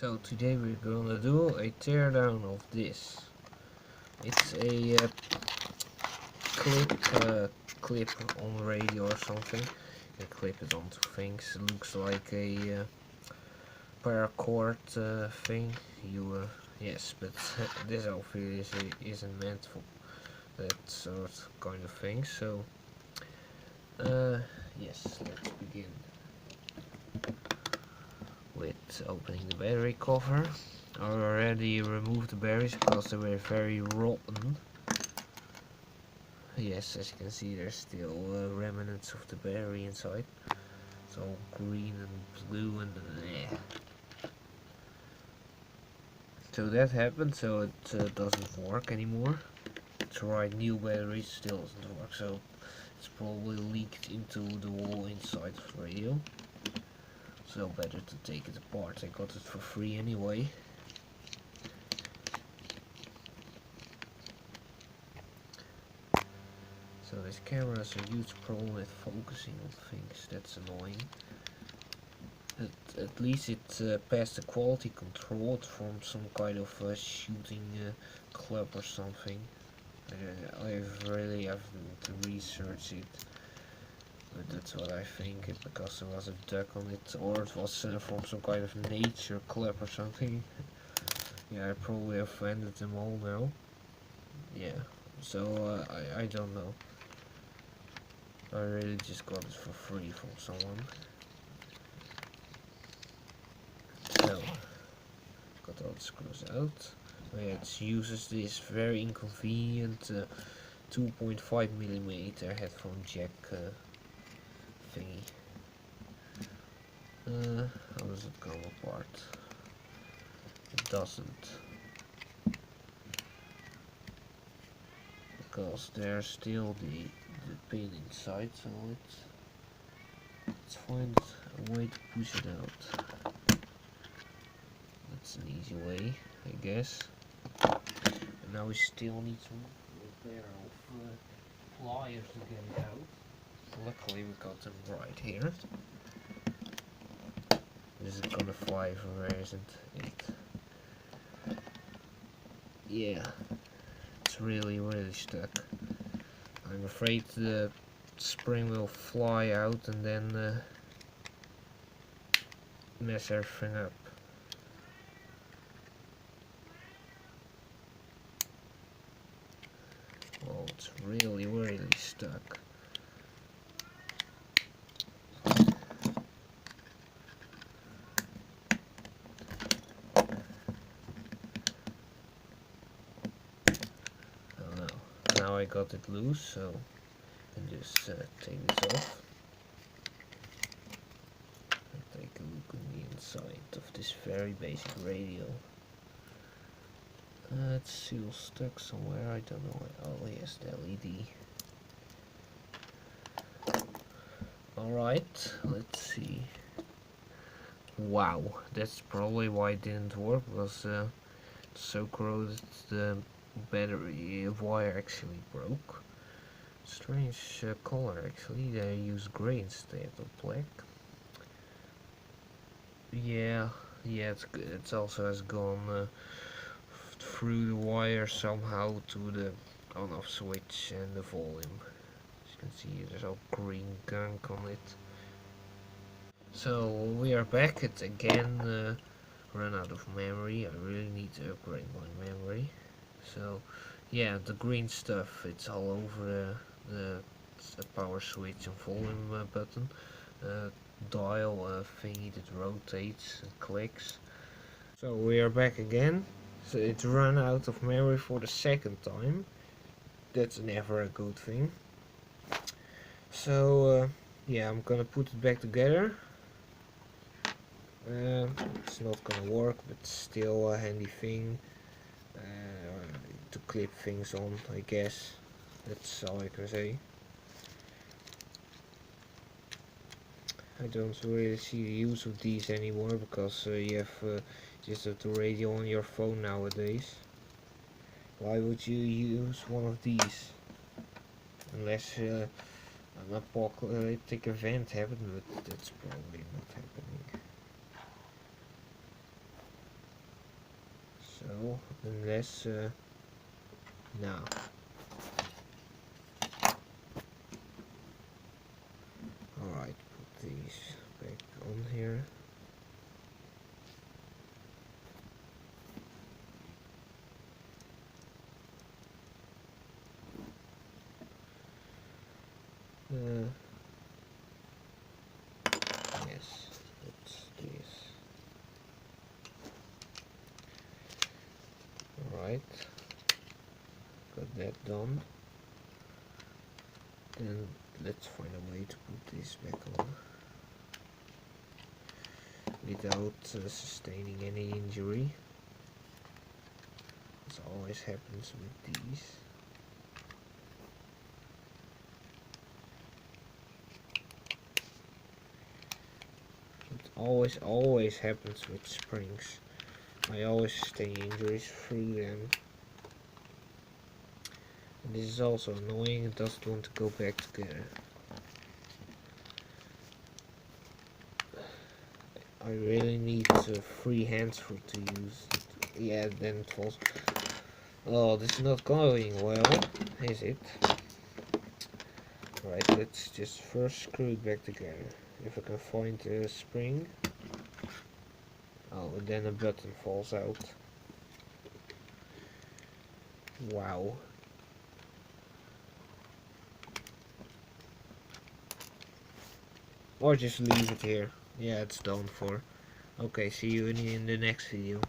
So today we're gonna do a teardown of this. It's a clip on the radio or something. You clip it onto things. It looks like a paracord thing. Yes, but this obviously isn't meant for that sort of kind of thing. So yes, let's begin with opening the battery cover. I already removed the berries because they were very rotten. Yes, as you can see, there's still remnants of the berry inside. It's all green and blue and so that happened, so it doesn't work anymore. Tried new batteries, still doesn't work, so it's probably leaked into the wall inside of the radio. So better to take it apart. I got it for free anyway. So this camera has a huge problem with focusing on things. That's annoying. At least it passed the quality control from some kind of shooting club or something. I really haven't researched it, but that's what I think. Because there was a duck on it, or it was from some kind of nature club or something. Yeah, I probably offended them all now. Yeah, so I don't know. I really just got it for free from someone. So, got all the screws out. Yeah, it uses this very inconvenient 2.5mm headphone jack thingy. How does it come apart? It doesn't. Because there's still the pin inside, so let's find a way to push it out. That's an easy way, I guess. And now we still need some pair of pliers to get it out. Luckily we got them right here. This is gonna fly everywhere, isn't it? Yeah, it's really stuck. I'm afraid the spring will fly out and then mess everything up. Oh, it's really stuck. Oh no, now I got it loose, so I can just take this off. And take a look on the inside of this very basic radio. It's still stuck somewhere, I don't know. Oh yes, the LED. Alright, let's see. Wow, that's probably why it didn't work, because it's so corroded the battery wire actually broke. Strange color actually, they use grey instead of black. Yeah, it's also has gone through the wire somehow to the on-off switch and the volume. As you can see, there's all green gunk on it. So we are back. It's again run out of memory. I really need to upgrade my memory. So yeah, the green stuff, it's all over the power switch and volume button. Dial thingy that rotates and clicks. So we are back again. So it's run out of memory for the second time. That's never a good thing. So yeah, I'm gonna put it back together. It's not gonna work, but still a handy thing to clip things on, I guess. That's all I can say. I don't really see the use of these anymore, because you have just the radio on your phone nowadays. Why would you use one of these? Unless an apocalyptic event happened, but that's probably not happening. Well, unless no. Alright, put these back on here. Yes, that's this. Alright, got that done. Then let's find a way to put this back on without sustaining any injury. This always happens with these. It always happens with springs. I always sustain injuries through them. And this is also annoying, it doesn't want to go back together. I really need free hands for to use it. Yeah, then it falls. Oh, this is not going well, is it? Right, let's just first screw it back together. If I can find a spring. Oh, and then a button falls out. Wow. Or just leave it here. Yeah, it's done for. Okay, see you in the next video.